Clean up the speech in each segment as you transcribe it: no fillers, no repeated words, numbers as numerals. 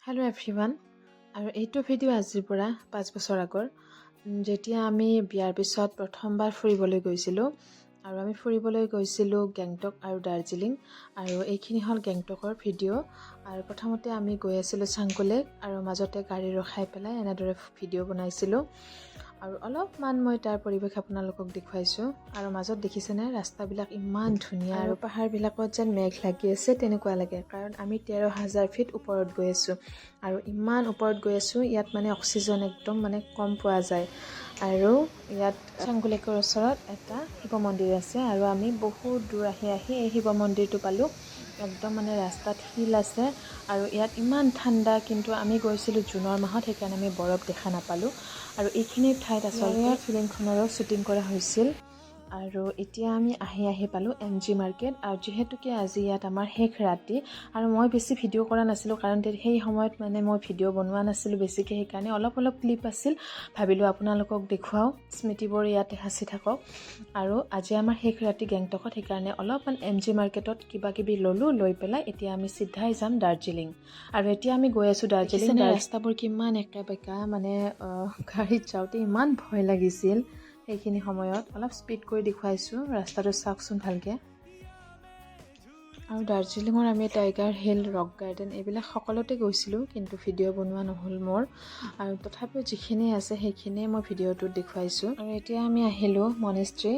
Hello' everyone. আৰু এইটো video' আজিৰ পৰা 5 বছৰ আগৰ, যেতিয়া আমি বিয়াৰ পিছত প্ৰথমবাৰ ফুৰিবলৈ গৈছিলোঁ। আৰু আমি ফুৰিবলৈ গৈছিলোঁ গেংটক আৰু দাৰ্জিলিং। আৰু এইখিনি হ'ল গেংটকৰ ভিডিঅ'। আৰু প্ৰথমতে আমি গৈ আছিলোঁ চাংকুলেক, আৰু মাজতে গাড়ী ৰখাই পেলাই এনেদৰে ভিডিঅ' বনাইছিলোঁ। আৰু অলপমান মই তাৰ পৰিৱেশ আপোনালোকক দেখুৱাইছোঁ। আৰু মাজত দেখিছেনে ৰাস্তাবিলাক ইমান ধুনীয়া, আৰু পাহাৰবিলাকত যেন মেঘ লাগি আছে তেনেকুৱা লাগে, কাৰণ আমি 13,000 ফিট ওপৰত গৈ আছোঁ। আৰু ইমান ওপৰত গৈ আছোঁ, ইয়াত মানে অক্সিজেন একদম মানে কম পোৱা যায়। আৰু ইয়াত চাংকুলেকৰ ওচৰত এটা শিৱ মন্দিৰ আছে, আৰু আমি বহুত দূৰ আহি এই শিৱ মন্দিৰটো পালোঁ। একদম মানে ৰাস্তাত শিল আছে, আৰু ইয়াত ইমান ঠাণ্ডা, কিন্তু আমি গৈছিলোঁ জুনৰ মাহত, সেইকাৰণে আমি বৰফ দেখা নাপালোঁ। আৰু এইখিনি ঠাইত আচলতে ফিল্মখনৰো শ্বুটিং কৰা হৈছিল। আৰু এতিয়া আমি আহি পালোঁ MG মাৰ্কেট। আৰু যিহেতুকে আজি ইয়াত আমাৰ শেষ ৰাতি, আৰু মই বেছি ভিডিঅ' কৰা নাছিলোঁ, কাৰণ সেই সময়ত মানে মই ভিডিঅ' বনোৱা নাছিলোঁ বেছিকৈ, সেইকাৰণে অলপ ক্লিপ আছিল, ভাবিলোঁ আপোনালোকক দেখুৱাওঁ, স্মৃতিবোৰ ইয়াতে সাঁচি থাকক। আৰু আজি আমাৰ শেষ ৰাতি গেংটকত, সেইকাৰণে অলপমান MG মাৰ্কেটত কিবা কিবি ল'লোঁ, লৈ পেলাই এতিয়া আমি চিধাই যাম দাৰ্জিলিং। আৰু এতিয়া আমি গৈ আছোঁ দাৰ্জিলিং। ৰাস্তাবোৰ কিমান একা বেকা, মানে গাড়ীত যাওঁতে ইমান ভয় লাগিছিল সেইখিনি সময়ত। অলপ স্পীড কৰি দেখুৱাইছোঁ, ৰাস্তাটো চাওকচোন ভালকৈ। আৰু দাৰ্জিলিঙৰ আমি টাইগাৰ হিল, ৰক গাৰ্ডেন এইবিলাক সকলোতে গৈছিলোঁ, কিন্তু ভিডিঅ' বনোৱা নহ'ল মোৰ। আৰু তথাপিও যিখিনি আছে সেইখিনিয়ে মই ভিডিঅ'টোত দেখুৱাইছোঁ। আৰু এতিয়া আমি আহিলোঁ মনেষ্ট্ৰী।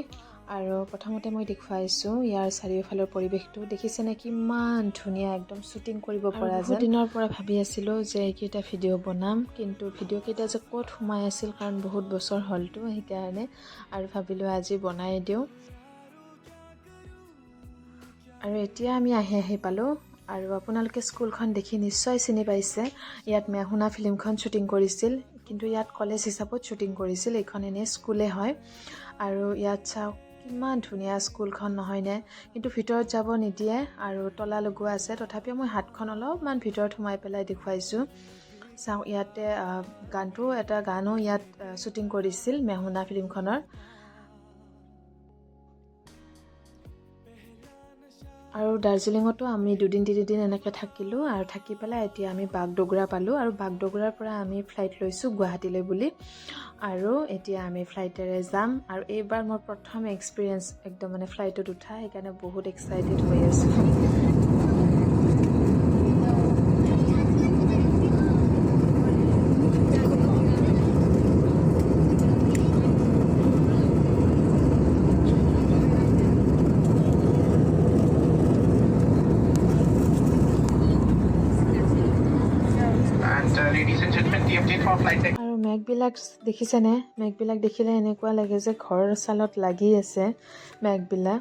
আৰু প্ৰথমতে মই দেখুৱাইছোঁ ইয়াৰ চাৰিওফালৰ পৰিৱেশটো। দেখিছেনে কিমান ধুনীয়া, একদম শ্বুটিং কৰিব পৰা যায়। বহুত দিনৰ পৰা ভাবি আছিলোঁ যে এইকেইটা ভিডিঅ' বনাম, কিন্তু ভিডিঅ'কেইটা যে ক'ত সোমাই আছিল, কাৰণ বহুত বছৰ হ'লতো, সেইকাৰণে আৰু ভাবিলোঁ আজি বনাই দিওঁ। আৰু এতিয়া আমি আহি পালোঁ। আৰু আপোনালোকে স্কুলখন দেখি নিশ্চয় চিনি পাইছে। ইয়াত মেহুনা ফিল্মখন শ্বুটিং কৰিছিল, কিন্তু ইয়াত কলেজ হিচাপত শ্বুটিং কৰিছিল। এইখন এনেই স্কুলে হয়। আৰু ইয়াত চাওক কিমান ধুনীয়া স্কুলখন, নহয়নে? কিন্তু ভিতৰত যাব নিদিয়ে, আৰু তলা লগোৱা আছে। তথাপিও মই হাতখন অলপমান ভিতৰত সোমাই পেলাই দেখুৱাইছোঁ। চাওক, ইয়াতে এটা গানো ইয়াত শ্বুটিং কৰিছিল মেহুনা ফিল্মখনৰ। আৰু দাৰ্জিলিঙতো আমি 2-3 দিন এনেকৈ থাকিলোঁ। আৰু থাকি পেলাই এতিয়া আমি বাগডোগৰা পালোঁ, আৰু বাগডোগৰাৰ পৰা আমি ফ্লাইট লৈছোঁ গুৱাহাটীলৈ বুলি। আৰু এতিয়া আমি ফ্লাইটেৰে যাম। আৰু এইবাৰ মোৰ প্ৰথম এক্সপিৰিয়েঞ্চ একদম মানে ফ্লাইটত উঠা, সেইকাৰণে বহুত এক্সাইটেড হৈ আছোঁ। আৰু মেঘবিলাক দেখিছেনে? মেঘবিলাক দেখিলে এনেকুৱা লাগে যে ঘৰৰ ছালত লাগি আছে মেঘবিলাক।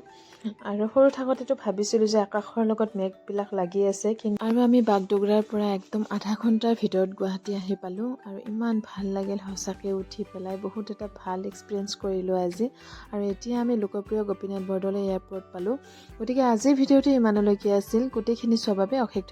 আৰু সৰু থাকোঁতেতো ভাবিছিলোঁ যে আকাশৰ লগত মেঘবিলাক লাগি আছে, কিন্তু আৰু আমি বাগডোগৰাৰ পৰা একদম আধা ঘণ্টাৰ ভিতৰত গুৱাহাটী আহি পালোঁ। আৰু ইমান ভাল লাগিল সঁচাকৈ উঠি পেলাই, বহুত এটা ভাল এক্সপিৰিয়েঞ্চ কৰিলোঁ আজি। আৰু এতিয়া আমি লোকপ্ৰিয় গোপীনাথ বৰদলৈ এয়াৰপৰ্ট পালোঁ। গতিকে আজিৰ ভিডিঅ'টো ইমানলৈকে আছিল। গোটেইখিনি চোৱাৰ বাবে অশেষ